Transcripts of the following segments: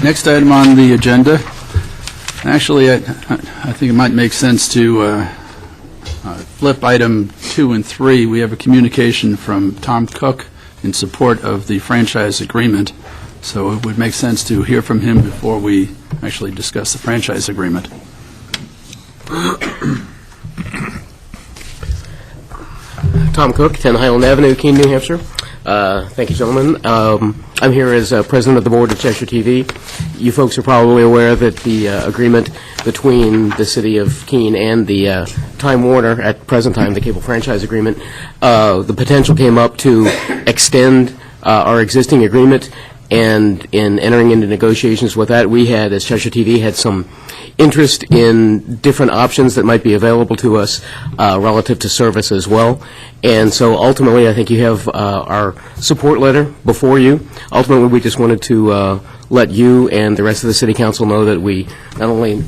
Next item on the agenda, actually, I think it might make sense to flip item 2 and 3. We have a communication from Tom Cook in support of the franchise agreement, so it would make sense to hear from him before we actually discuss the franchise agreement. Tom Cook, 10 Highland Avenue, Keene, New Hampshire. Thank you, gentlemen. I'm here as president of the board of Cheshire TV. You folks are probably aware that the agreement between the city of Keene and the Time Warner, at present time, the cable franchise agreement, the potential came up to extend our existing agreement, and in entering into negotiations with that, we had, as Cheshire TV, had some interest in different options that might be available to us relative to service as well. And so ultimately, I think you have our support letter before you. Ultimately, we just wanted to let you and the rest of the City Council know that we not only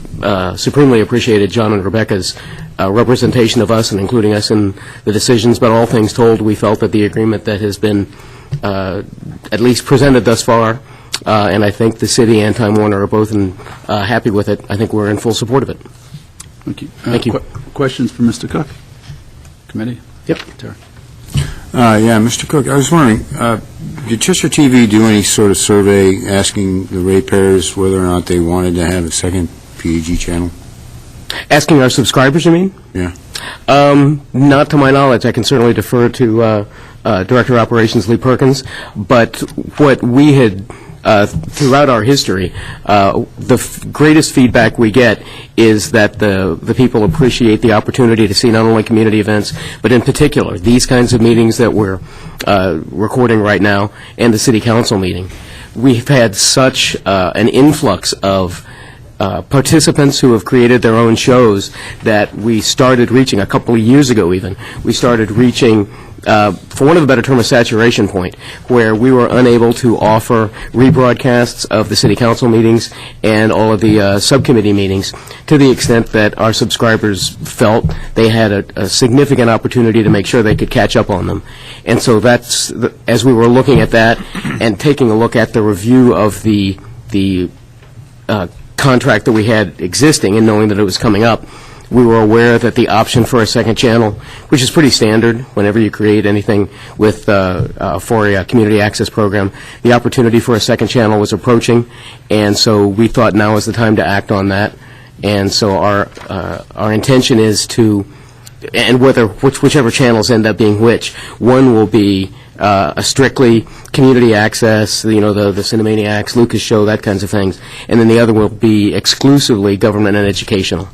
supremely appreciated John and Rebecca's representation of us and including us in the decisions, but all things told, we felt that the agreement that has been at least presented thus far, and I think the city and Time Warner are both happy with it. I think we're in full support of it. Thank you. Thank you. Questions for Mr. Cook? Committee? Yep. Terry. Yeah, Mr. Cook, I was wondering, did Cheshire TV do any sort of survey asking the ratepayers whether or not they wanted to have a second PAG channel? Asking our subscribers, you mean? Yeah. Not to my knowledge. I can certainly defer to Director of Operations Lee Perkins, but what we had throughout our history, the greatest feedback we get is that the people appreciate the opportunity to see not only community events, but in particular these kinds of meetings that we're recording right now and the City Council meeting. We've had such an influx of participants who have created their own shows that we started reaching, a couple of years ago even, we started reaching, for want of a better term, a saturation point, where we were unable to offer rebroadcasts of the City Council meetings and all of the subcommittee meetings, to the extent that our subscribers felt they had a significant opportunity to make sure they could catch up on them. And so that's, as we were looking at that and taking a look at the review of the contract that we had existing and knowing that it was coming up, we were aware that the option for a second channel, which is pretty standard whenever you create anything with for a community access program, the opportunity for a second channel was approaching, and so we thought now is the time to act on that. And so our intention is to, and whichever channels end up being which, one will be a strictly community access, the Cinemaniacs, Lucas Show, that kinds of things, and then the other will be exclusively government and educational.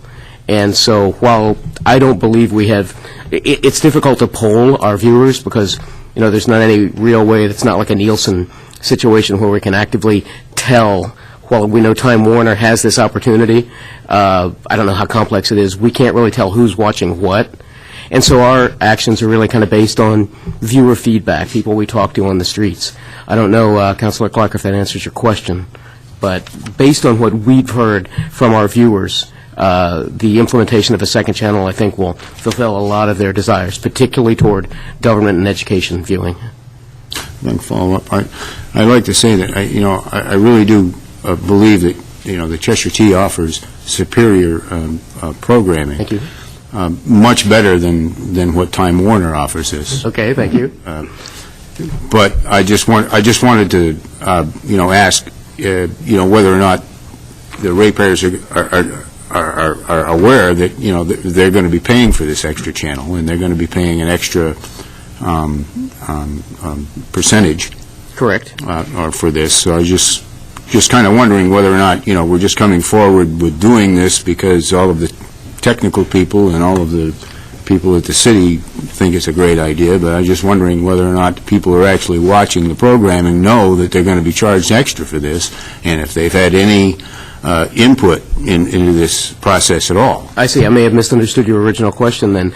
And so while I don't believe we have, it's difficult to poll our viewers because, there's not any real way, it's not like a Nielsen situation where we can actively tell, while we know Time Warner has this opportunity, I don't know how complex it is, we can't really tell who's watching what. And so our actions are really kind of based on viewer feedback, people we talk to on the streets. I don't know, Councilor Clark, if that answers your question, but based on what we've heard from our viewers, the implementation of a second channel, I think, will fulfill a lot of their desires, particularly toward government and education viewing. Then follow up. I'd like to say that I really do believe that the Cheshire T offers superior programming. Thank you. Much better than what Time Warner offers us. Okay, thank you. But I just wanted to ask whether or not the ratepayers are aware that they're going to be paying for this extra channel, and they're going to be paying an extra percentage. Correct. For this. So I was just kind of wondering whether or not we're just coming forward with doing this because all of the technical people and all of the people at the city think it's a great idea, but I'm just wondering whether or not people who are actually watching the programming know that they're going to be charged extra for this, and if they've had any input into this process at all. I see. I may have misunderstood your original question then.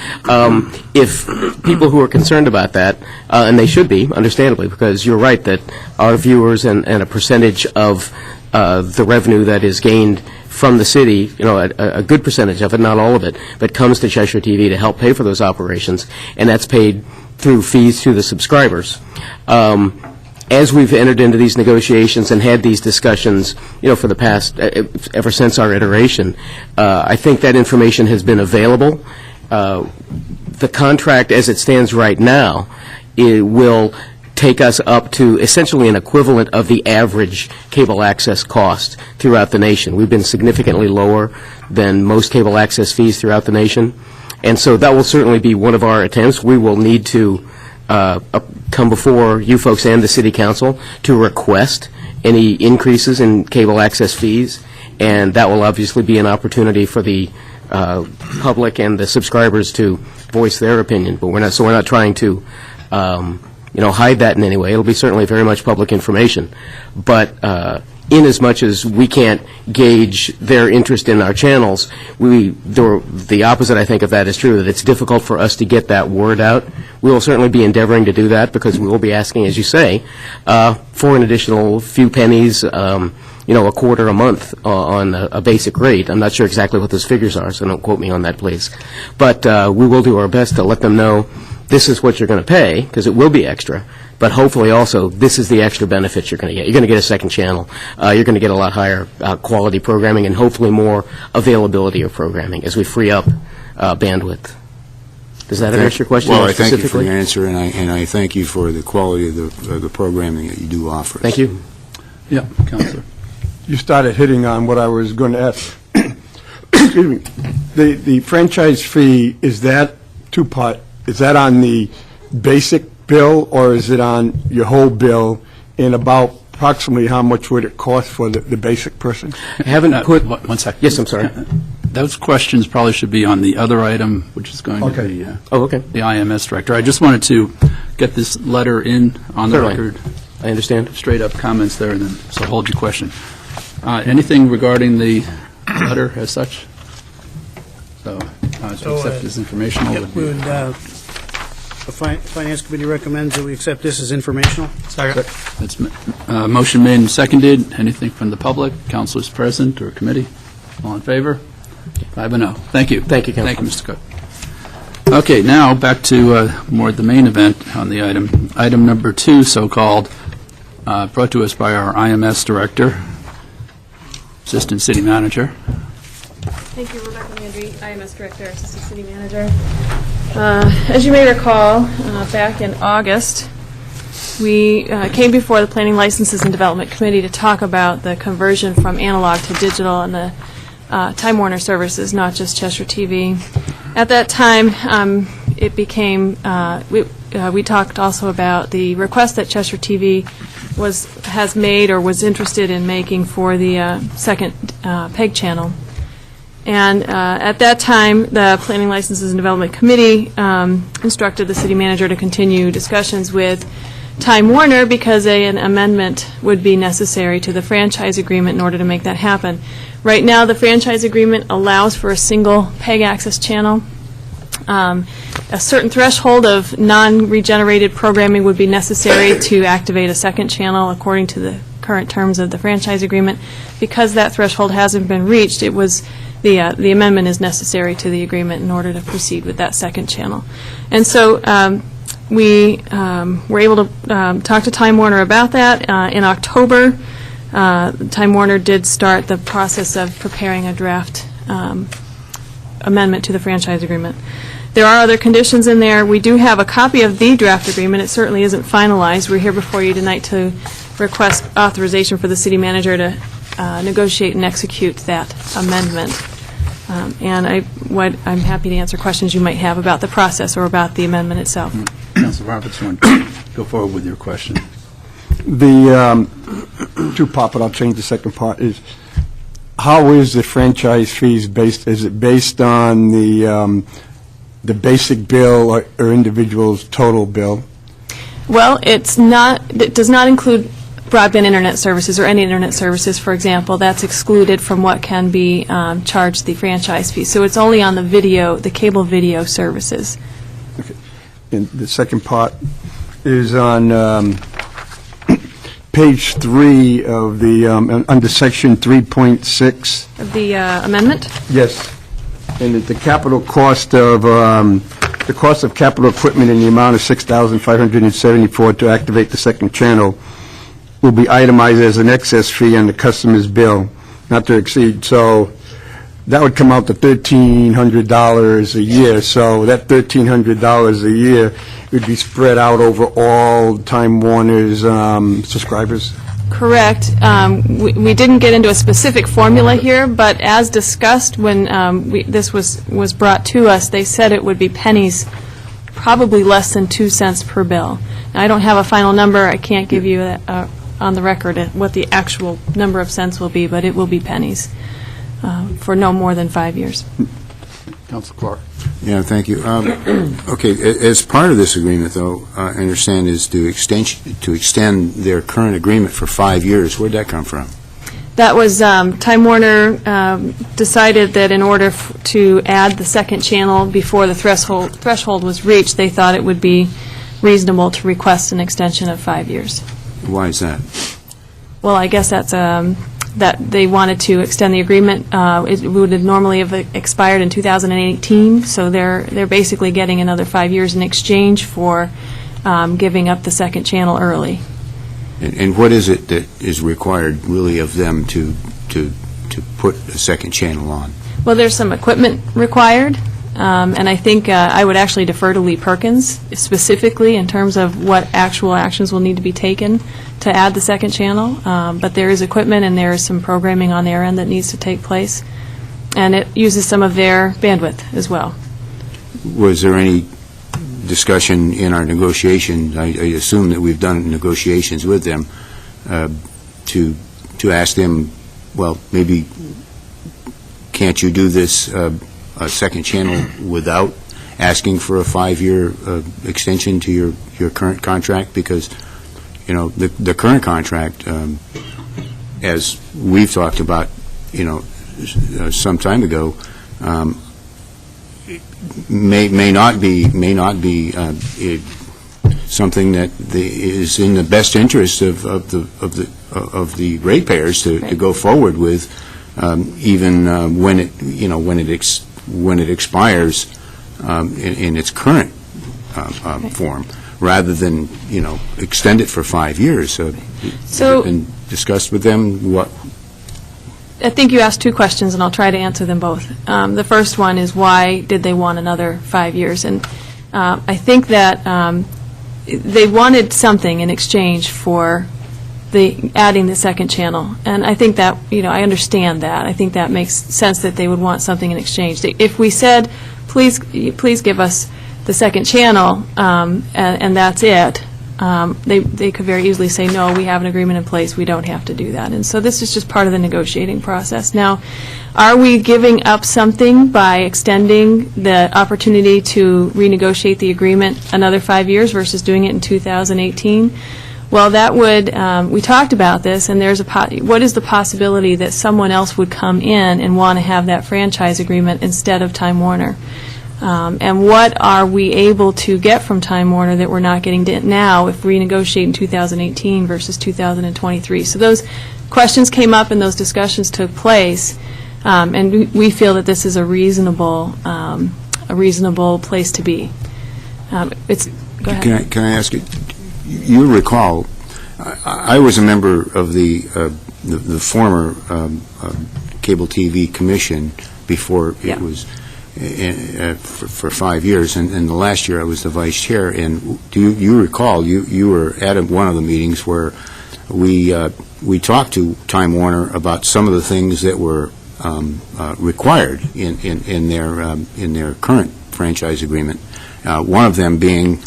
If people who are concerned about that, and they should be, understandably, because you're right that our viewers and a percentage of the revenue that is gained from the city, a good percentage of it, not all of it, but comes to Cheshire TV to help pay for those operations, and that's paid through fees to the subscribers. as we've entered into these negotiations and had these discussions, for the past, ever since our iteration, I think that information has been available. The contract, as it stands right now, it will take us up to essentially an equivalent of the average cable access cost throughout the nation. We've been significantly lower than most cable access fees throughout the nation, and so that will certainly be one of our attempts. We will need to come before you folks and the City Council to request any increases in cable access fees, and that will obviously be an opportunity for the public and the subscribers to voice their opinion. But we're not trying to hide that in any way. It'll be certainly very much public information. But in as much as we can't gauge their interest in our channels, the opposite, I think, of that is true, that it's difficult for us to get that word out. We will certainly be endeavoring to do that because we will be asking, as you say, for an additional few pennies, a quarter a month on a basic rate. I'm not sure exactly what those figures are, so don't quote me on that, please. But we will do our best to let them know this is what you're going to pay, because it will be extra, but hopefully also this is the extra benefits you're going to get. You're going to get a second channel. You're going to get a lot higher quality programming and hopefully more availability of programming as we free up bandwidth. Does that answer your question? Well, I thank you for your answer, and I thank you for the quality of the programming that you do offer. Thank you. Yeah, Councilor. You started hitting on what I was going to ask. Excuse me. The franchise fee, is that two-part? Is that on the basic bill, or is it on your whole bill? And about approximately how much would it cost for the basic person? I haven't put... One second. Yes, I'm sorry. Those questions probably should be on the other item, which is going to be the IMS director. I just wanted to get this letter in on the record. I understand. Straight up comments there, and then so hold your question. Anything regarding the letter as such? So, to accept this informational. The Finance Committee recommends that we accept this as informational. That's motion made and seconded. Anything from the public, councilors present, or committee? All in favor? 5-0. Thank you. Thank you, Councilor. Thank you, Mr. Cook. Okay, now back to more the main event on the item. Item number 2, so-called, brought to us by our IMS director, Assistant City Manager. Thank you, Rebecca Landry, IMS Director, Assistant City Manager. As you may recall, back in August, we came before the Planning, Licenses, and Development Committee to talk about the conversion from analog to digital and the Time Warner services, not just Cheshire TV. At that time, it became, we talked also about the request that Cheshire TV has made or was interested in making for the second PEG channel. And at that time, the Planning, Licenses, and Development Committee instructed the city manager to continue discussions with Time Warner because an amendment would be necessary to the franchise agreement in order to make that happen. Right now, the franchise agreement allows for a single PEG access channel. A certain threshold of non-regenerated programming would be necessary to activate a second channel according to the current terms of the franchise agreement. Because that threshold hasn't been reached, it was the amendment is necessary to the agreement in order to proceed with that second channel. And so we were able to talk to Time Warner about that. In October, Time Warner did start the process of preparing a draft amendment to the franchise agreement. There are other conditions in there. We do have a copy of the draft agreement. It certainly isn't finalized. We're here before you tonight to request authorization for the city manager to negotiate and execute that amendment. And I'm happy to answer questions you might have about the process or about the amendment itself. Councilor Roberts, go forward with your question. The two-part, but I'll change the second part, is how is the franchise fees based? Is it based on the basic bill or individual's total bill? Well, it's not. It does not include broadband internet services or any internet services, for example. That's excluded from what can be charged the franchise fee. So it's only on the video, the cable video services. Okay. And the second part is on page 3 of the under section 3.6 Of the amendment? Yes. And the capital cost of the cost of capital equipment in the amount of $6,574 to activate the second channel will be itemized as an excess fee on the customer's bill, not to exceed. So that would come out to $1,300 a year. So that $1,300 a year would be spread out over all Time Warner's subscribers. Correct. We didn't get into a specific formula here, but as discussed when this was brought to us, they said it would be pennies, probably less than 2 cents per bill. Now, I don't have a final number. I can't give you on the record what the actual number of cents will be, but it will be pennies for no more than 5 years. Councilor Clark. Yeah, thank you. Okay, as part of this agreement, though, I understand is to extend their current agreement for 5 years. Where'd that come from? That was, Time Warner decided that in order to add the second channel before the threshold was reached, they thought it would be reasonable to request an extension of 5 years. Why is that? Well, I guess that's that they wanted to extend the agreement. It would have normally have expired in 2018, so they're basically getting another 5 years in exchange for giving up the second channel early. And what is it that is required, really, of them to put a second channel on? Well, there's some equipment required, and I think I would actually defer to Lee Perkins specifically in terms of what actual actions will need to be taken to add the second channel. But there is equipment and there is some programming on their end that needs to take place, and it uses some of their bandwidth as well. Was there any discussion in our negotiation? I assume that we've done negotiations with them to ask them, well, maybe can't you do this a second channel without asking for a 5-year extension to your current contract? Because, you know, the current contract, as we've talked about, you know, some time ago, may not be something that is in the best interest of the ratepayers to go forward with, even when it expires in its current form, rather than, you know, extend it for 5 years. So has it been discussed with them? What? I think you asked two questions, and I'll try to answer them both. The first one is, why did they want another 5 years? And I think that they wanted something in exchange for adding the second channel. And I think that, you know, I understand that. I think that makes sense that they would want something in exchange. If we said, please give us the second channel, and that's it, they could very easily say, no, we have an agreement in place, we don't have to do that. And so this is just part of the negotiating process. Now, are we giving up something by extending the opportunity to renegotiate the agreement another 5 years versus doing it in 2018? Well, that would, we talked about this, and there's what is the possibility that someone else would come in and want to have that franchise agreement instead of Time Warner? And what are we able to get from Time Warner that we're not getting now if we renegotiate in 2018 versus 2023? So those questions came up and those discussions took place, and we feel that this is a reasonable place to be. Go ahead. Can I ask you? You recall, I was a member of the former Cable TV Commission before it was for 5 years, and the last year I was the vice chair. And do you recall, you were at one of the meetings where we talked to Time Warner about some of the things that were required in their current franchise agreement. One of them being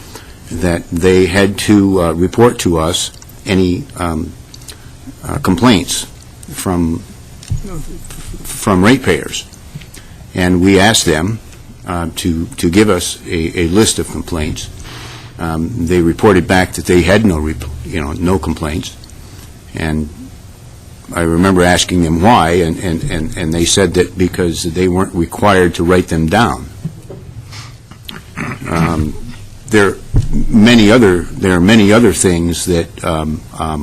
that they had to report to us any complaints from ratepayers. And we asked them to give us a list of complaints. They reported back that they had no complaints. And I remember asking them why, and they said that because they weren't required to write them down. There are many other things that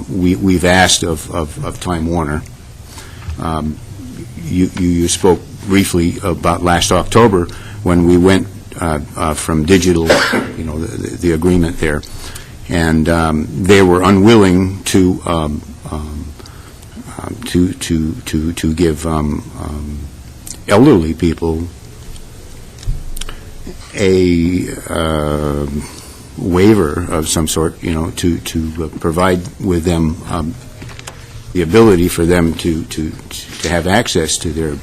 we've asked of Time Warner. You spoke briefly about last October when we went from digital, the agreement there. And they were unwilling to give elderly people a waiver of some sort, to provide with them the ability for them to have access to their,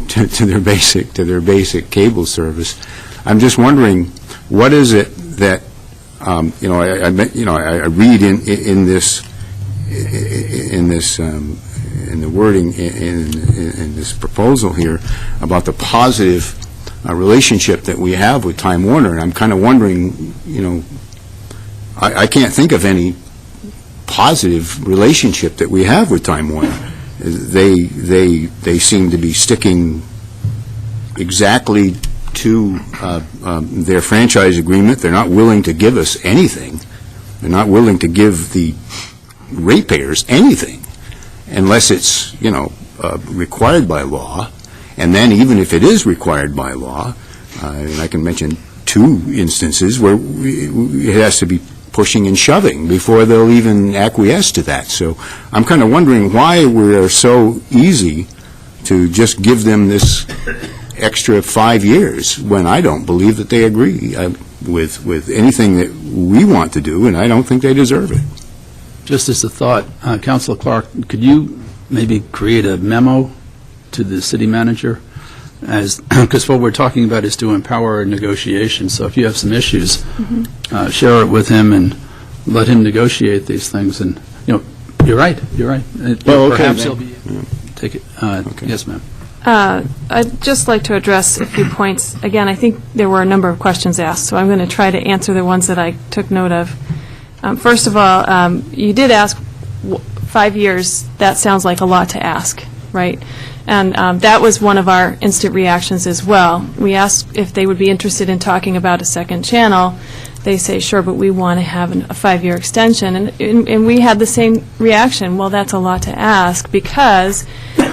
to their basic cable service. I'm just wondering, what is it that I read in the wording in this proposal here about the positive relationship that we have with Time Warner, and I'm kind of wondering, I can't think of any positive relationship that we have with Time Warner. They seem to be sticking exactly to their franchise agreement. They're not willing to give us anything. They're not willing to give the ratepayers anything unless it's, required by law. And then even if it is required by law, and I can mention 2 instances where it has to be pushing and shoving before they'll even acquiesce to that. So I'm kind of wondering why we're so easy to just give them this extra 5 years when I don't believe that they agree with anything that we want to do, and I don't think they deserve it. Just as a thought, Councilor Clark, could you maybe create a memo to the city manager? Because what we're talking about is to empower negotiation. So if you have some issues, share it with him and let him negotiate these things. And, you're right. Well, okay, perhaps then. he'll be take it. Okay. Yes, ma'am. I'd just like to address a few points. Again, I think there were a number of questions asked, so I'm going to try to answer the ones that I took note of. First of all, you did ask 5 years. That sounds like a lot to ask, right? And that was one of our instant reactions as well. We asked if they would be interested in talking about a second channel. They say, sure, but we want to have a 5-year extension. And we had the same reaction. Well, that's a lot to ask because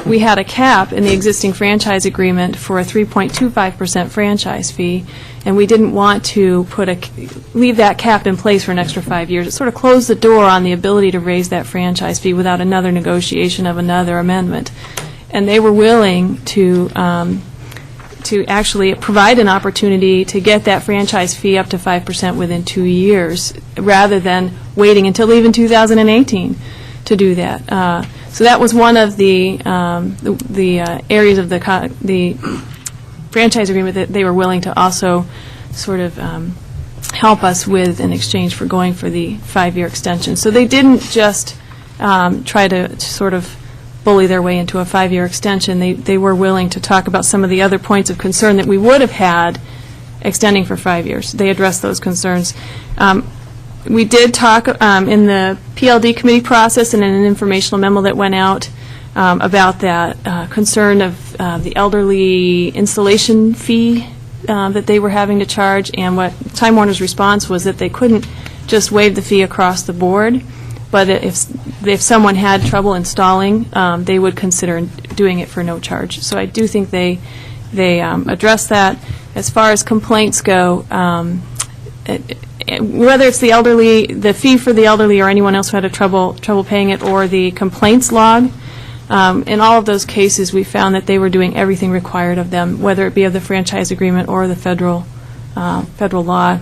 we had a cap in the existing franchise agreement for a 3.25% franchise fee, and we didn't want to leave that cap in place for an extra 5 years. It sort of closed the door on the ability to raise that franchise fee without another negotiation of another amendment. And they were willing to actually provide an opportunity to get that franchise fee up to 5% within 2 years, rather than waiting until even 2018 to do that. So that was one of the areas of the franchise agreement that they were willing to also sort of help us with in exchange for going for the 5-year extension. So they didn't just try to sort of bully their way into a 5-year extension. They were willing to talk about some of the other points of concern that we would have had extending for 5 years. They addressed those concerns. We did talk in the PLD committee process and in an informational memo that went out about that concern of the elderly installation fee that they were having to charge, and what Time Warner's response was that they couldn't just waive the fee across the board, but if someone had trouble installing, they would consider doing it for no charge. So I do think they address that. As far as complaints go, whether it's the fee for the elderly or anyone else who had trouble paying it, or the complaints log, in all of those cases we found that they were doing everything required of them, whether it be of the franchise agreement or the federal law.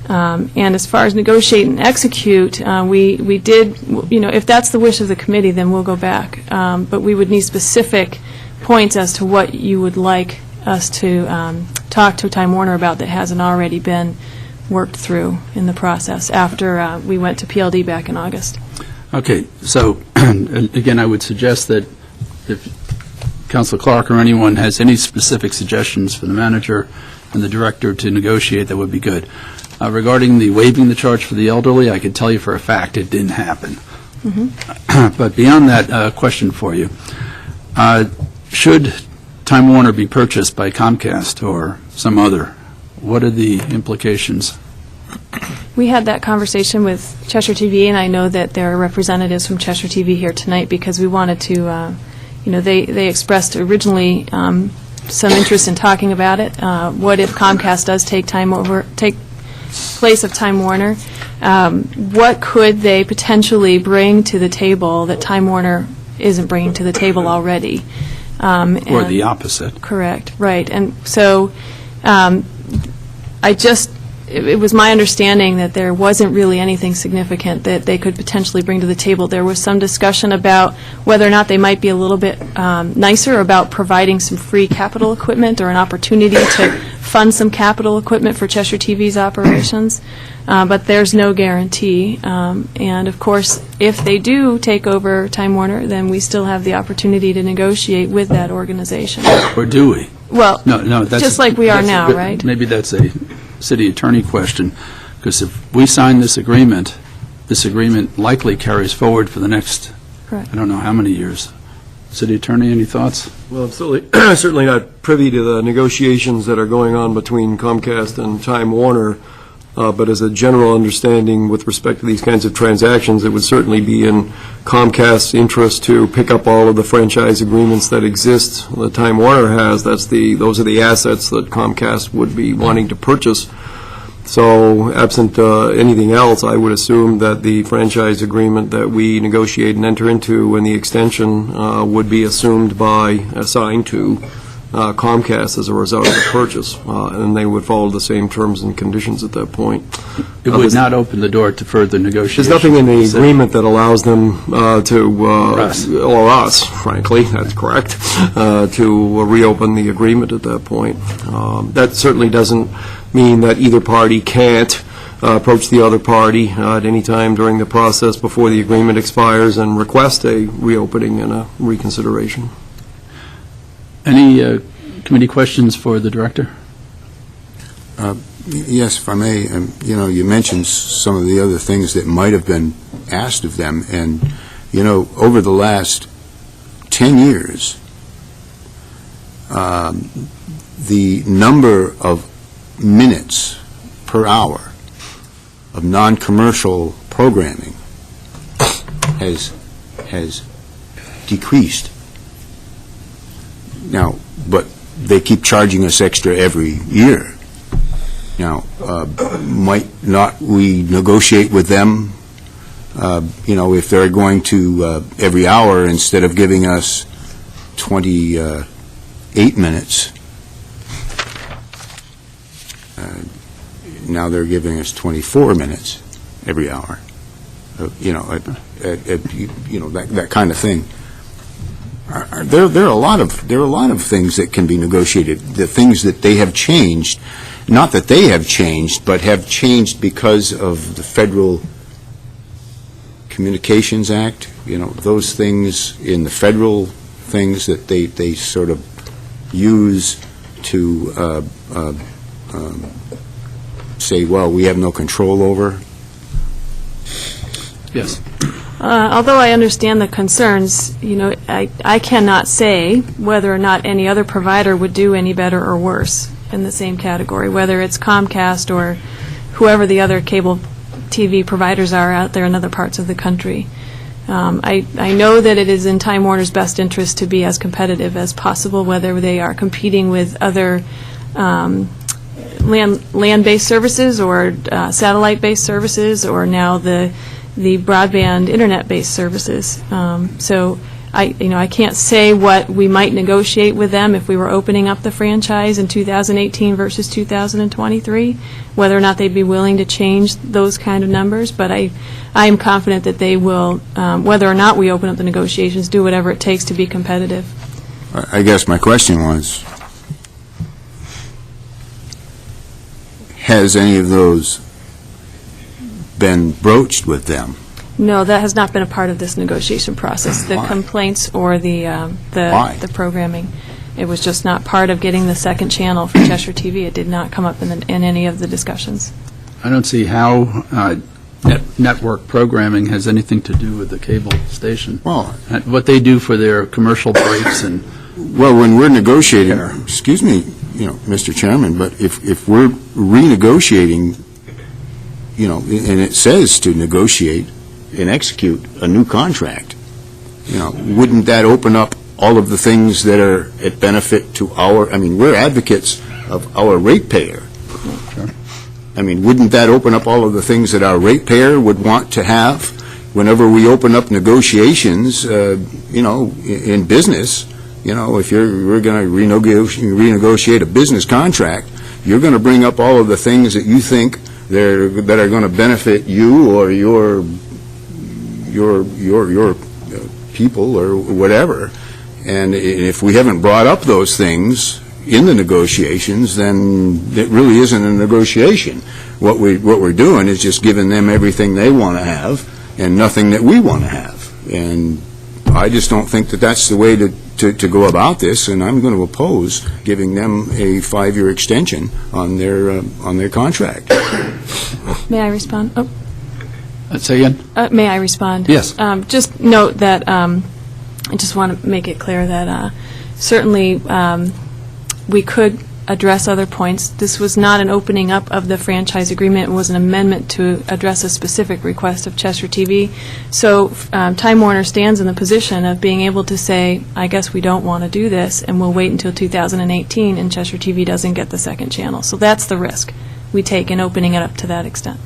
And as far as negotiate and execute, we did, if that's the wish of the committee, then we'll go back. But we would need specific points as to what you would like us to talk to Time Warner about that hasn't already been worked through in the process after we went to PLD back in August. Okay, so again, I would suggest that if Councilor Clark or anyone has any specific suggestions for the manager and the director to negotiate, that would be good. Regarding the waiving the charge for the elderly, I can tell you for a fact it didn't happen. But beyond that, question for you. Should Time Warner be purchased by Comcast or some other, what are the implications? We had that conversation with Cheshire TV, and I know that there are representatives from Cheshire TV here tonight because we wanted to, they expressed originally some interest in talking about it. What if Comcast does take place of Time Warner? What could they potentially bring to the table that Time Warner isn't bringing to the table already? Or the opposite. Correct, right. And so it was my understanding that there wasn't really anything significant that they could potentially bring to the table. There was some discussion about whether or not they might be a little bit nicer about providing some free capital equipment or an opportunity to fund some capital equipment for Cheshire TV's operations, but there's no guarantee. And of course, if they do take over Time Warner, then we still have the opportunity to negotiate with that organization. Or do we? Well, No, that's... just like we are now, right? Maybe that's a city attorney question, because if we sign this agreement likely carries forward for the next, Correct. I don't know how many years. City attorney, any thoughts? Well, I'm certainly not privy to the negotiations that are going on between Comcast and Time Warner, but as a general understanding with respect to these kinds of transactions, it would certainly be in Comcast's interest to pick up all of the franchise agreements that exist that Time Warner has. Those are the assets that Comcast would be wanting to purchase. So absent anything else, I would assume that the franchise agreement that we negotiate and enter into and the extension would be assigned to Comcast as a result of the purchase, and they would follow the same terms and conditions at that point. It would not open the door to further negotiations. There's nothing in the agreement that allows them or us, frankly, that's correct, to reopen the agreement at that point. That certainly doesn't mean that either party can't approach the other party at any time during the process before the agreement expires and request a reopening and a reconsideration. Any committee questions for the director? Yes, if I may. You mentioned some of the other things that might have been asked of them, and, over the last 10 years, the number of minutes per hour of non-commercial programming has decreased. Now, but they keep charging us extra every year. Now, might not we negotiate with them, if they're going to every hour instead of giving us 28 minutes, now they're giving us 24 minutes every hour. That kind of thing. There are a lot of things that can be negotiated. The things that they have changed, not that they have changed, but have changed because of the Federal Communications Act. Those things in the federal things that they sort of use to say, well, we have no control over. Yes. Although I understand the concerns, I cannot say whether or not any other provider would do any better or worse in the same category, whether it's Comcast or whoever the other cable TV providers are out there in other parts of the country. I know that it is in Time Warner's best interest to be as competitive as possible, whether they are competing with other land-based services or satellite-based services, or now the broadband internet-based services. So I can't say what we might negotiate with them if we were opening up the franchise in 2018 versus 2023, whether or not they'd be willing to change those kind of numbers. But I am confident that they will, whether or not we open up the negotiations, do whatever it takes to be competitive. I guess my question was, has any of those been broached with them? No, that has not been a part of this negotiation process, the Why? complaints or Why? the programming. It was just not part of getting the second channel for Cheshire TV. It did not come up in any of the discussions. I don't see how network programming has anything to do with the cable station. Well, What they do for their commercial breaks and... well, when we're negotiating, excuse me, Mr. Chairman, but if we're renegotiating, and it says to negotiate and execute a new contract, wouldn't that open up all of the things that are at benefit to our, I mean, we're advocates of our ratepayer. I mean, wouldn't that open up all of the things that our ratepayer would want to have whenever we open up negotiations, in business? If we're going to renegotiate a business contract, you're going to bring up all of the things that you think that are going to benefit you or your people or whatever. And if we haven't brought up those things in the negotiations, then it really isn't a negotiation. What we're doing is just giving them everything they want to have and nothing that we want to have. And I just don't think that that's the way to go about this, and I'm going to oppose giving them a 5-year extension on their contract. May I respond? Oh. Say again? May I respond? Yes. Just note that, I just want to make it clear that certainly we could address other points. This was not an opening up of the franchise agreement. It was an amendment to address a specific request of Cheshire TV. So Time Warner stands in the position of being able to say, I guess we don't want to do this, and we'll wait until 2018 and Cheshire TV doesn't get the second channel. So that's the risk we take in opening it up to that extent.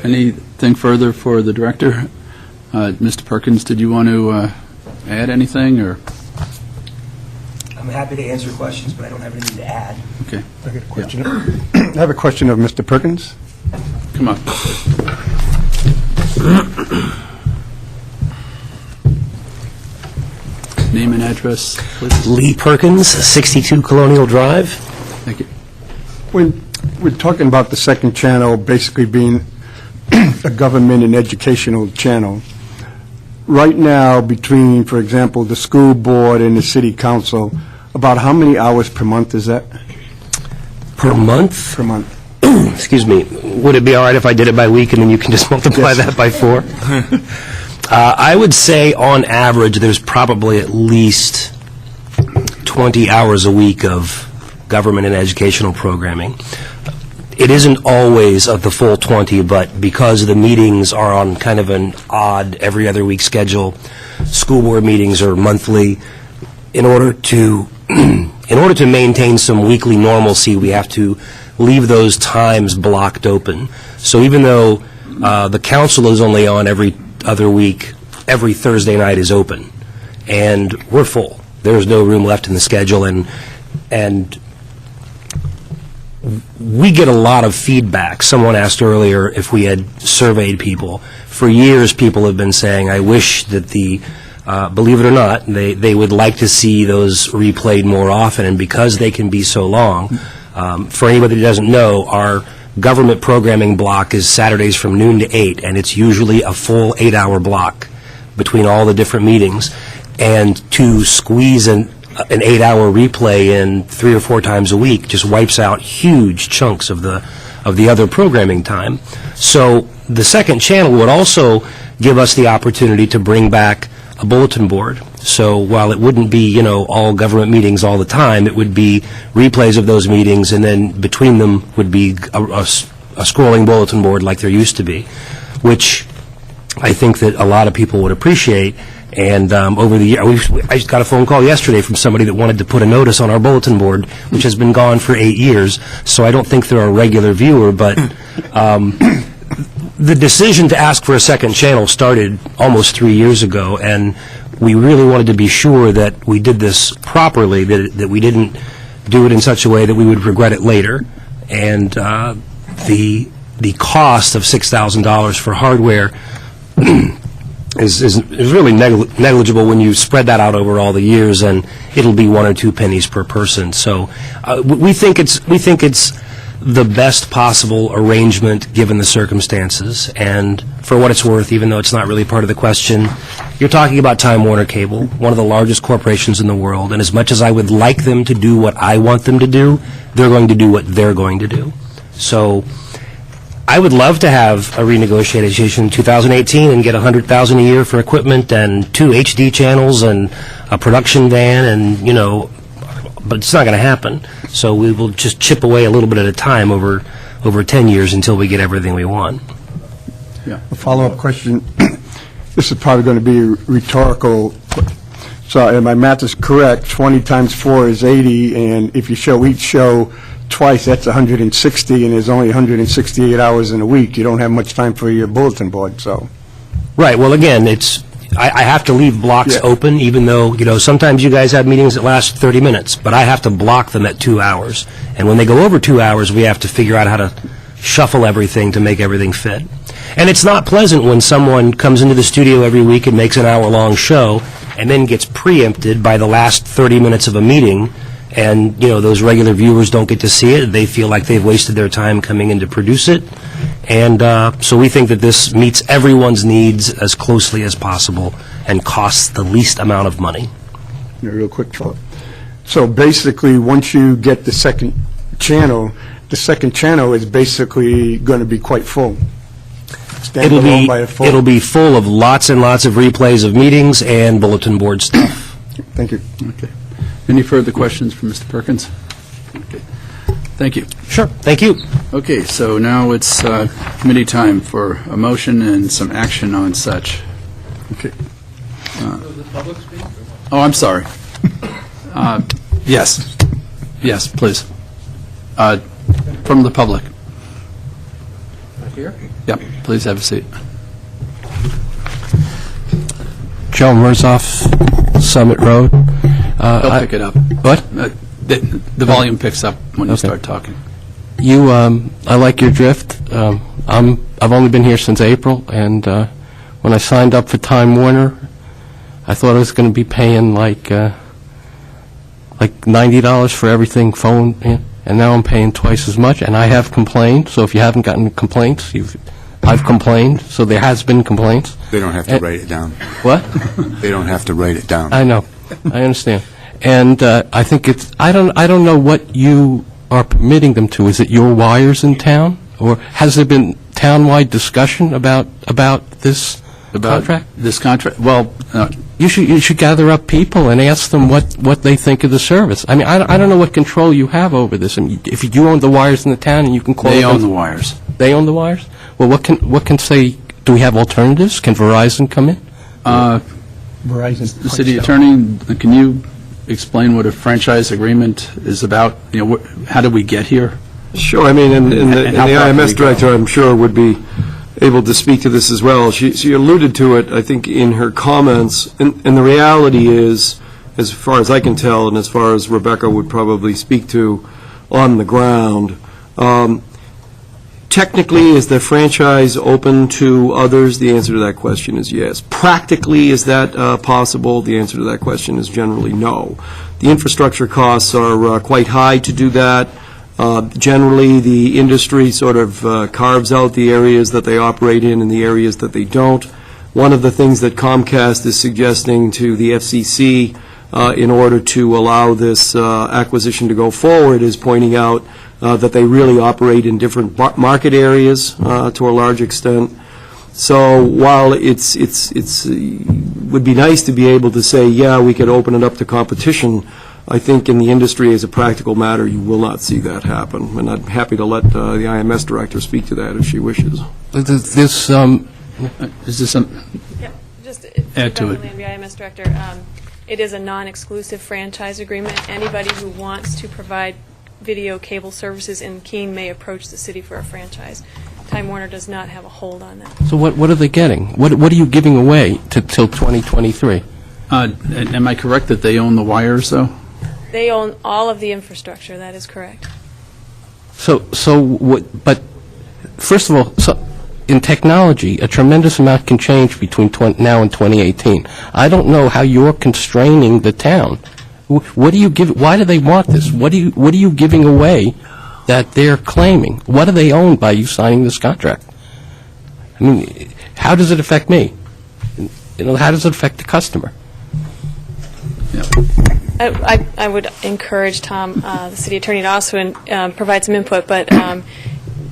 Anything further for the director? Mr. Perkins, did you want to add anything, or? I'm happy to answer questions, but I don't have anything to add. Okay. I got a question. I have a question of Mr. Perkins. Come on. Name and address, please. Lee Perkins, 62 Colonial Drive. Thank you. When we're talking about the second channel basically being a government and educational channel, right now between, for example, the school board and the city council, about how many hours per month is that? Per month? Per month. Excuse me. Would it be all right if I did it by week and then you can just multiply that by 4? I would say on average there's probably at least 20 hours a week of government and educational programming. It isn't always of the full 20, but because the meetings are on kind of an odd every other week schedule, school board meetings are monthly. In order to maintain some weekly normalcy, we have to leave those times blocked open. So even though the council is only on every other week, every Thursday night is open, and we're full. There's no room left in the schedule, and we get a lot of feedback. Someone asked earlier if we had surveyed people. For years, people have been saying, I wish that believe it or not, they would like to see those replayed more often, and because they can be so long, for anybody that doesn't know, our government programming block is Saturdays from noon to 8, and it's usually a full 8-hour block between all the different meetings, and to squeeze an 8-hour replay in 3 or 4 times a week just wipes out huge chunks of the other programming time. So the second channel would also give us the opportunity to bring back a bulletin board. So while it wouldn't be, all government meetings all the time, it would be replays of those meetings, and then between them would be a scrolling bulletin board like there used to be, which I think that a lot of people would appreciate. And over the year, I just got a phone call yesterday from somebody that wanted to put a notice on our bulletin board, which has been gone for 8 years, so I don't think they're a regular viewer, but the decision to ask for a second channel started almost 3 years ago, and we really wanted to be sure that we did this properly, that we didn't do it in such a way that we would regret it later. And the cost of $6,000 for hardware is really negligible when you spread that out over all the years, and it'll be 1 or 2 pennies per person. So we think it's the best possible arrangement given the circumstances. And for what it's worth, even though it's not really part of the question, you're talking about Time Warner Cable, one of the largest corporations in the world, and as much as I would like them to do what I want them to do, they're going to do what they're going to do. So I would love to have a renegotiation in 2018 and get $100,000 a year for equipment and 2 HD channels and a production van, and but it's not going to happen. So we will just chip away a little bit at a time over 10 years until we get everything we want. A follow-up question. this is probably going to be rhetorical. So if my math is correct, 20 times 4 is 80, and if you show each show twice, that's 160, and there's only 168 hours in a week. You don't have much time for your bulletin board, so. Right, well, again, I have to leave blocks Yeah. open, even though, sometimes you guys have meetings that last 30 minutes, but I have to block them at 2 hours. And when they go over 2 hours, we have to figure out how to shuffle everything to make everything fit. And it's not pleasant when someone comes into the studio every week and makes an hour-long show and then gets preempted by the last 30 minutes of a meeting, and, those regular viewers don't get to see it. They feel like they've wasted their time coming in to produce it. And so we think that this meets everyone's needs as closely as possible and costs the least amount of money. Yeah, real quick thought. So basically, once you get the second channel is basically going to be quite full. Standalone by a full. It'll be full of lots and lots of replays of meetings and bulletin board stuff. Thank you. Okay. Any further questions for Mr. Perkins? Okay. Thank you. Sure, thank you. Okay, so now it's committee time for a motion and some action on such. Okay. Oh, I'm sorry. Yes. Yes, please. From the public. Here? Yep, please have a seat. Joe Merzoff, Summit Road. I'll pick it up. What? The volume picks up when you start talking. I like your drift. I've only been here since April, and when I signed up for Time Warner, I thought I was going to be paying like $90 for everything phone, and now I'm paying twice as much, and I have complained. So if you haven't gotten complaints, I've complained. So there has been complaints. They don't have to write it down. What? They don't have to write it down. I know. I understand. And I think I don't know what you are permitting them to. Is it your wires in town? Or has there been town-wide discussion about this contract? This contract? Well, You should gather up people and ask them what they think of the service. I mean, I don't know what control you have over this. I mean, if you own the wires in the town and you can call they them. own the wires. They own the wires? Well, what can say, do we have alternatives? Can Verizon come in? Verizon. The city attorney, can you explain what a franchise agreement is about? How did we get here? Sure, I mean, and the how far can we IMS go? director, I'm sure, would be able to speak to this as well. She alluded to it, I think, in her comments, and the reality is, as far as I can tell, and as far as Rebecca would probably speak to on the ground, technically, is the franchise open to others? The answer to that question is yes. Practically, is that possible? The answer to that question is generally no. The infrastructure costs are quite high to do that. Generally, the industry sort of carves out the areas that they operate in and the areas that they don't. One of the things that Comcast is suggesting to the FCC in order to allow this acquisition to go forward is pointing out that they really operate in different market areas to a large extent. So while it would be nice to be able to say, yeah, we could open it up to competition, I think in the industry, as a practical matter, you will not see that happen. And I'm happy to let the IMS director speak to that if she wishes. This, Is this some? Yeah, just Add to it. Rebecca Lambie, IMS Director. It is a non-exclusive franchise agreement. Anybody who wants to provide video cable services in Keene may approach the city for a franchise. Time Warner does not have a hold on that. so what are they getting? What are you giving away till 2023? Am I correct that they own the wires, though? They own all of the infrastructure. That is correct. But first of all, in technology, a tremendous amount can change between now and 2018. I don't know how you're constraining the town. What do you give? Why do they want this? What are you giving away that they're claiming? What do they own by you signing this contract? I mean, how does it affect me? How does it affect the customer? I would encourage Tom, the city attorney, to also provide some input, but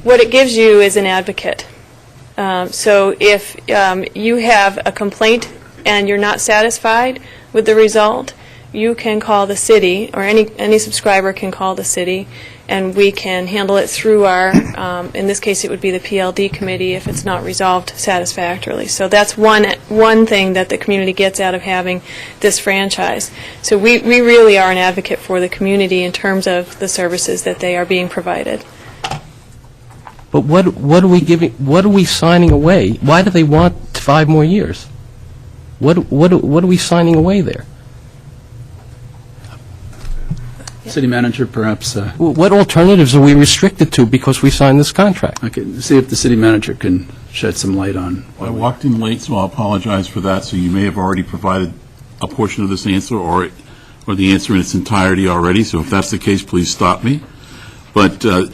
what it gives you is an advocate. So if you have a complaint and you're not satisfied with the result, you can call the city, or any subscriber can call the city and we can handle it through our, in this case, it would be the PLD committee if it's not resolved satisfactorily. So that's one thing that the community gets out of having this franchise. So we really are an advocate for the community in terms of the services that they are being provided. But what are we giving? What are we signing away? Why do they want 5 more years? What are we signing away there? City manager, perhaps, What alternatives are we restricted to because we signed this contract? I can see if the city manager can shed some light on. I walked in late, so I'll apologize for that. So you may have already provided a portion of this answer or the answer in its entirety already. So if that's the case, please stop me. But the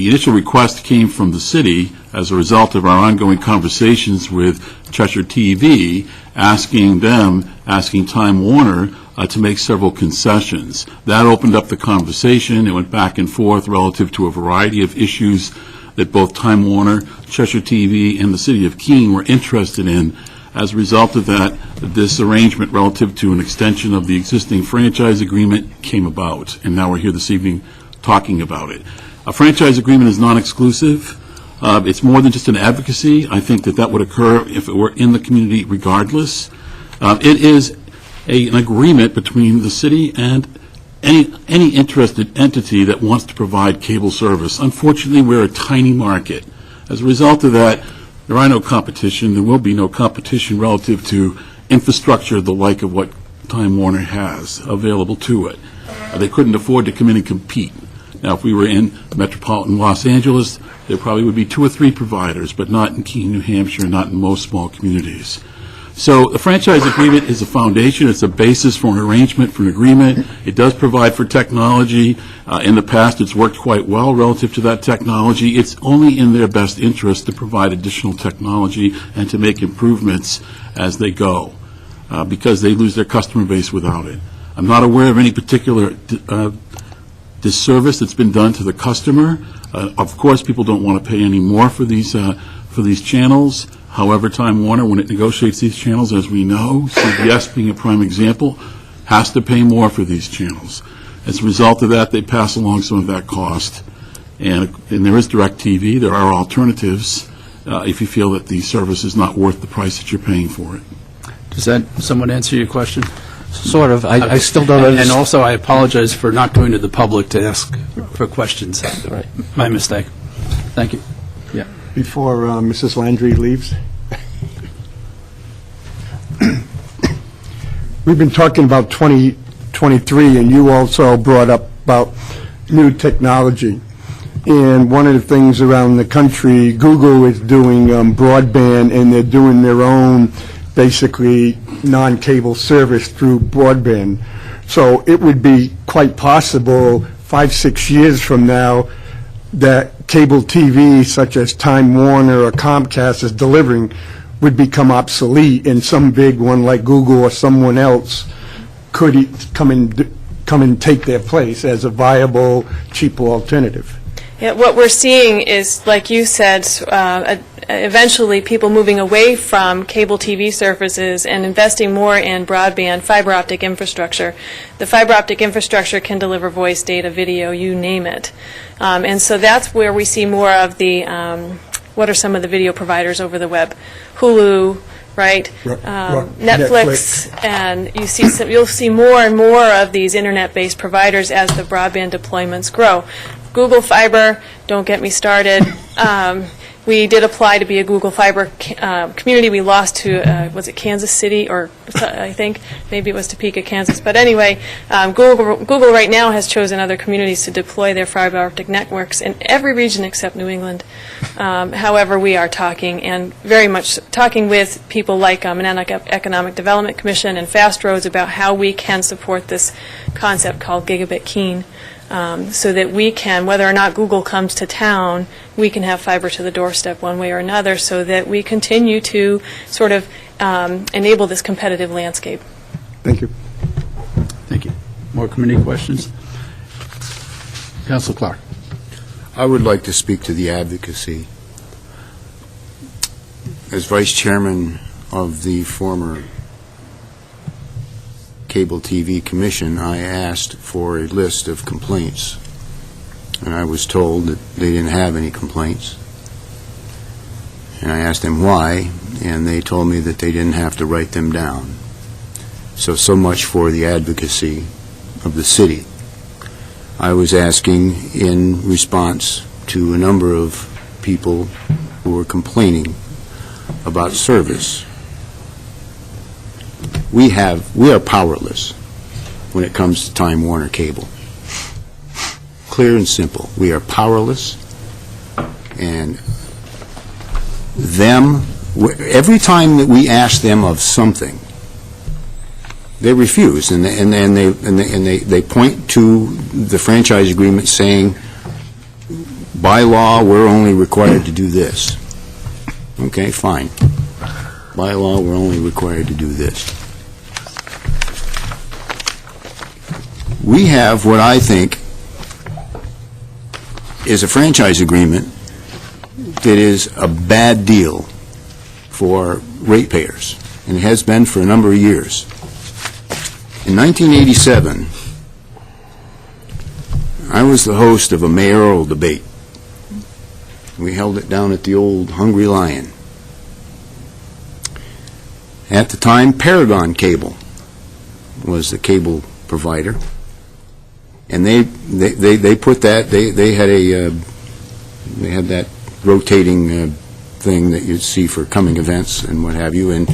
initial request came from the city as a result of our ongoing conversations with Cheshire TV, asking Time Warner to make several concessions. That opened up the conversation. It went back and forth relative to a variety of issues that both Time Warner, Cheshire TV, and the city of Keene were interested in. As a result of that, this arrangement relative to an extension of the existing franchise agreement came about, and now we're here this evening talking about it. A franchise agreement is non-exclusive. It's more than just an advocacy. I think that would occur if it were in the community regardless. It is an agreement between the city and any interested entity that wants to provide cable service. Unfortunately, we're a tiny market. As a result of that, there are no competition. There will be no competition relative to infrastructure the like of what Time Warner has available to it. They couldn't afford to come in and compete. Now, if we were in metropolitan Los Angeles, there probably would be 2 or 3 providers, but not in Keene, New Hampshire, not in most small communities. So the franchise agreement is a foundation. It's a basis for an arrangement, for an agreement. It does provide for technology. In the past, it's worked quite well relative to that technology. It's only in their best interest to provide additional technology and to make improvements as they go, because they lose their customer base without it. I'm not aware of any particular disservice that's been done to the customer. Of course, people don't want to pay any more for these channels. However, Time Warner, when it negotiates these channels, as we know, CBS being a prime example, has to pay more for these channels. As a result of that, they pass along some of that cost. And there is DirecTV. There are alternatives if you feel that the service is not worth the price that you're paying for it. Does that somewhat answer your question? Sort of. I still don't understand. And also, I apologize for not going to the public to ask for questions. Right. My mistake. Thank you. Yeah. Before Mrs. Landry leaves. We've been talking about 2023, and you also brought up about new technology. And one of the things around the country, Google is doing broadband, and they're doing their own, basically, non-cable service through broadband. So it would be quite possible 5-6 years from now that cable TV, such as Time Warner or Comcast is delivering, would become obsolete, and some big one like Google or someone else could come and take their place as a viable, cheaper alternative. Yeah, what we're seeing is, like you said, eventually people moving away from cable TV services and investing more in broadband, fiber optic infrastructure. The fiber optic infrastructure can deliver voice, data, video, you name it. And so that's where we see more of the, what are some of the video providers over the web? Hulu, right? Netflix, and you'll see more and more of these internet-based providers as the broadband deployments grow. Google Fiber, don't get me started. We did apply to be a Google Fiber community. We lost to, was it Kansas City, or I think maybe it was Topeka, Kansas. But anyway, Google right now has chosen other communities to deploy their fiber optic networks in every region except New England. However, we are talking, and very much talking with people like Economic Development Commission and Fast Roads about how we can support this concept called Gigabit Keene. So that we can, whether or not Google comes to town, we can have fiber to the doorstep one way or another, so that we continue to sort of enable this competitive landscape. Thank you. Thank you. More committee questions? Councilor Clark. I would like to speak to the advocacy. As Vice Chairman of the former Cable TV Commission, I asked for a list of complaints and I was told that they didn't have any complaints. And I asked them why, and they told me that they didn't have to write them down. So much for the advocacy of the city. I was asking in response to a number of people who were complaining about service. We are powerless when it comes to Time Warner Cable. Clear and simple. We are powerless, and every time that we ask them of something, they refuse, and they point to the franchise agreement saying, by law, we're only required to do this. Okay, fine. By law, we're only required to do this. We have what I think is a franchise agreement that is a bad deal for ratepayers, and it has been for a number of years. In 1987, I was the host of a mayoral debate. We held it down at the old Hungry Lion. At the time, Paragon Cable was the cable provider, and they put that, they had that rotating thing that you'd see for coming events and what have you, and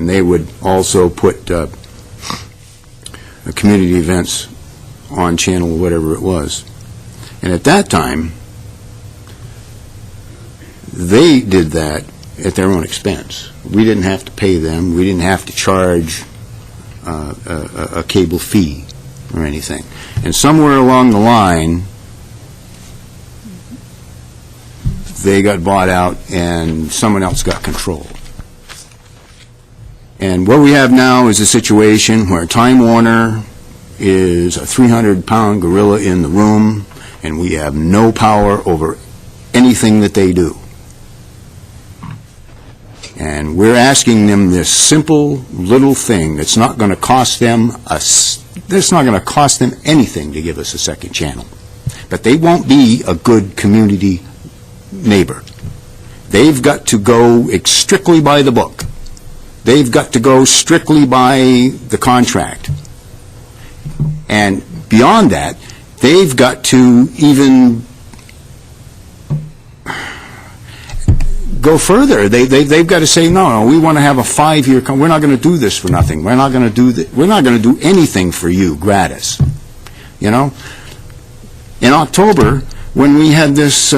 they would also put community events on channel whatever it was. And at that time, they did that at their own expense. We didn't have to pay them. We didn't have to charge a cable fee or anything. And somewhere along the line, they got bought out and someone else got control. And what we have now is a situation where Time Warner is a 300-pound gorilla in the room, and we have no power over anything that they do. And we're asking them this simple little thing that's not going to cost them anything to give us a second channel. But they won't be a good community neighbor. They've got to go strictly by the book. They've got to go strictly by the contract. And beyond that, they've got to even go further. They've got to say, no, we want to have a 5-year. We're not going to do this for nothing. We're not going to do anything for you gratis. You know, in October, when we had this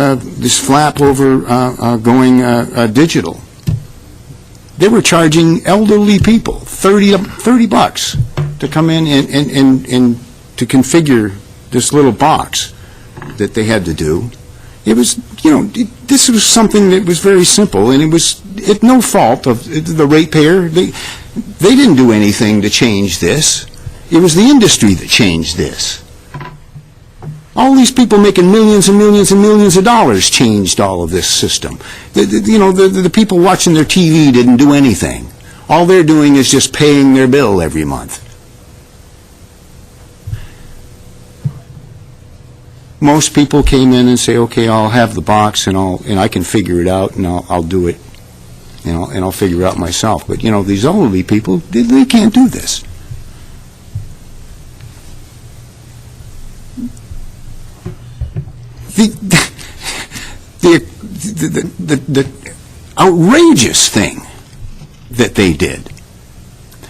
flap over going digital, they were charging elderly people $30 to come in and to configure this little box that they had to do. It was, this was something that was very simple, and it was at no fault of the ratepayer. They didn't do anything to change this. It was the industry that changed this. All these people making millions and millions and millions of dollars changed all of this system. The people watching their TV didn't do anything. All they're doing is just paying their bill every month. Most people came in and say, okay, I'll have the box and I can figure it out and I'll do it, and I'll figure it out myself. But these elderly people, they can't do this. The outrageous thing that they did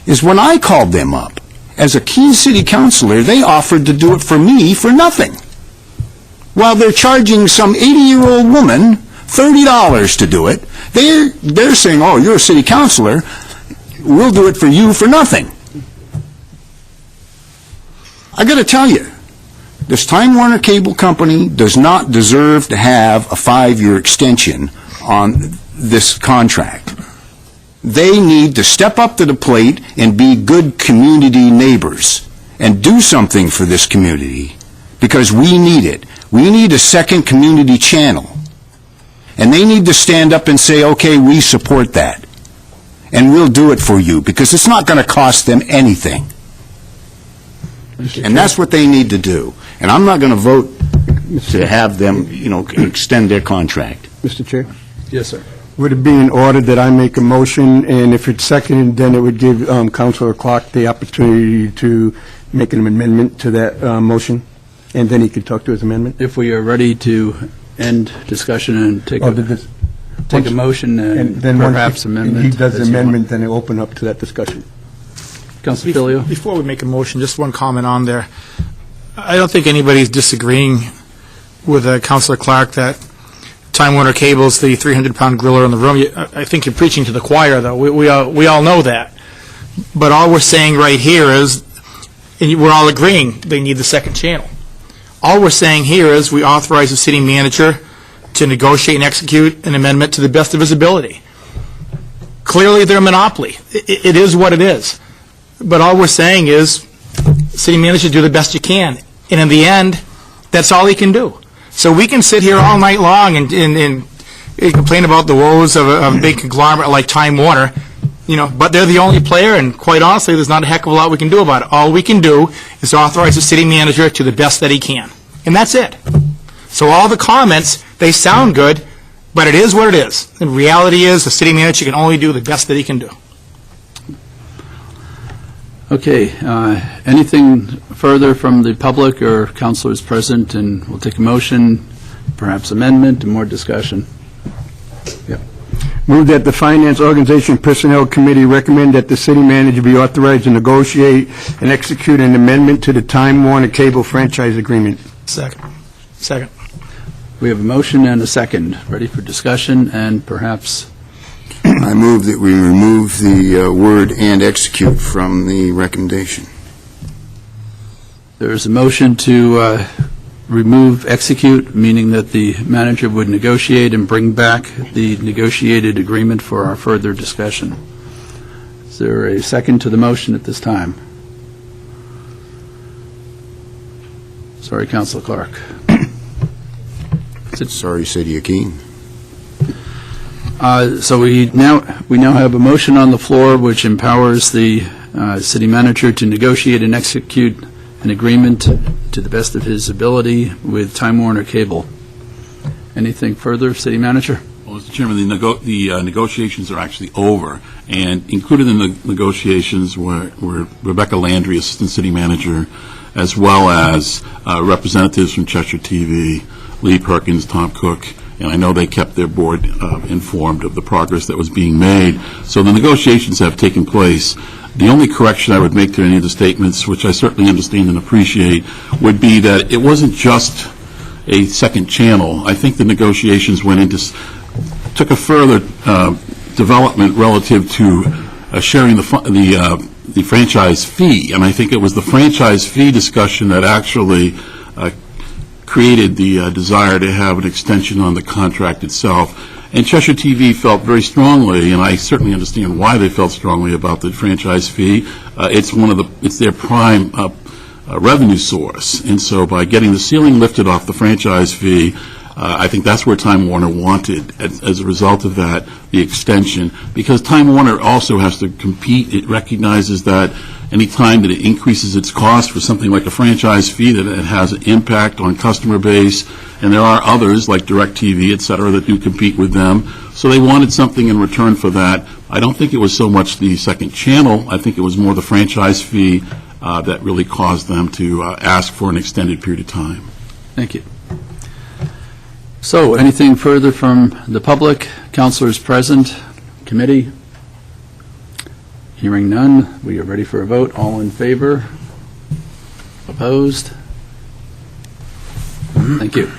is when I called them up as a Keene City Councilor, they offered to do it for me for nothing, while they're charging some 80-year-old woman $30 to do it. They're saying, oh, you're a city councilor, we'll do it for you for nothing. I got to tell you, this Time Warner Cable Company does not deserve to have a 5-year extension on this contract. They need to step up to the plate and be good community neighbors and do something for this community, because we need it. We need a second community channel. And they need to stand up and say, okay, we support that. And we'll do it for you, because it's not going to cost them anything. And that's what they need to do. And I'm not going to vote to have them, extend their contract. Mr. Chair? Yes, sir. Would it be in order that I make a motion, and if it's seconded, then it would give Councilor Clark the opportunity to make an amendment to that motion, and then he could talk to his amendment? If we are ready to end discussion and take a motion and then perhaps once amendment. he does the as you want. amendment, then it'll open up to that discussion. Councilor Filio? Before we make a motion, just one comment on there. I don't think anybody's disagreeing with Councilor Clark that Time Warner Cable's the 300-pound gorilla in the room. I think you're preaching to the choir, though. We all know that. But all we're saying right here is, and we're all agreeing, they need the second channel. All we're saying here is we authorize the city manager to negotiate and execute an amendment to the best of his ability. Clearly, they're a monopoly. It is what it is. But all we're saying is, city manager, do the best you can. And in the end, that's all he can do. So we can sit here all night long and complain about the woes of a big conglomerate like Time Warner, but they're the only player, and quite honestly, there's not a heck of a lot we can do about it. All we can do is authorize the city manager to the best that he can. And that's it. So all the comments, they sound good, but it is what it is. The reality is the city manager can only do the best that he can do. Okay, anything further from the public or councilors present? And we'll take a motion, perhaps amendment, and more discussion. Move that the Finance Organization Personnel Committee recommend that the city manager be authorized to negotiate and execute an amendment to the Time Warner Cable franchise agreement. Second. We have a motion and a second. Ready for discussion and perhaps... I move that we remove the word "and execute" from the recommendation. There is a motion to remove execute, meaning that the manager would negotiate and bring back the negotiated agreement for our further discussion. Is there a second to the motion at this time? Sorry, Councilor Clark. Sorry, City of Keene. So we now have a motion on the floor which empowers the city manager to negotiate and execute an agreement to the best of his ability with Time Warner Cable. Anything further, city manager? Well, Mr. Chairman, the negotiations are actually over, and included in the negotiations were Rebecca Landry, Assistant City Manager, as well as representatives from Cheshire TV, Lee Perkins, Tom Cook, and I know they kept their board informed of the progress that was being made. So the negotiations have taken place. The only correction I would make to any of the statements, which I certainly understand and appreciate, would be that it wasn't just a second channel. I think the negotiations took a further development relative to sharing the franchise fee, and I think it was the franchise fee discussion that actually created the desire to have an extension on the contract itself. And Cheshire TV felt very strongly, and I certainly understand why they felt strongly about the franchise fee. It's their prime revenue source, and so by getting the ceiling lifted off the franchise fee, I think that's where Time Warner wanted, as a result of that, the extension. Because Time Warner also has to compete. It recognizes that any time that it increases its cost for something like a franchise fee, that it has an impact on customer base. And there are others, like DirecTV, et cetera, that do compete with them. So they wanted something in return for that. I don't think it was so much the second channel. I think it was more the franchise fee that really caused them to ask for an extended period of time. Thank you. So, anything further from the public, councilors present, committee? Hearing none, we are ready for a vote. All in favor? Opposed? Thank you.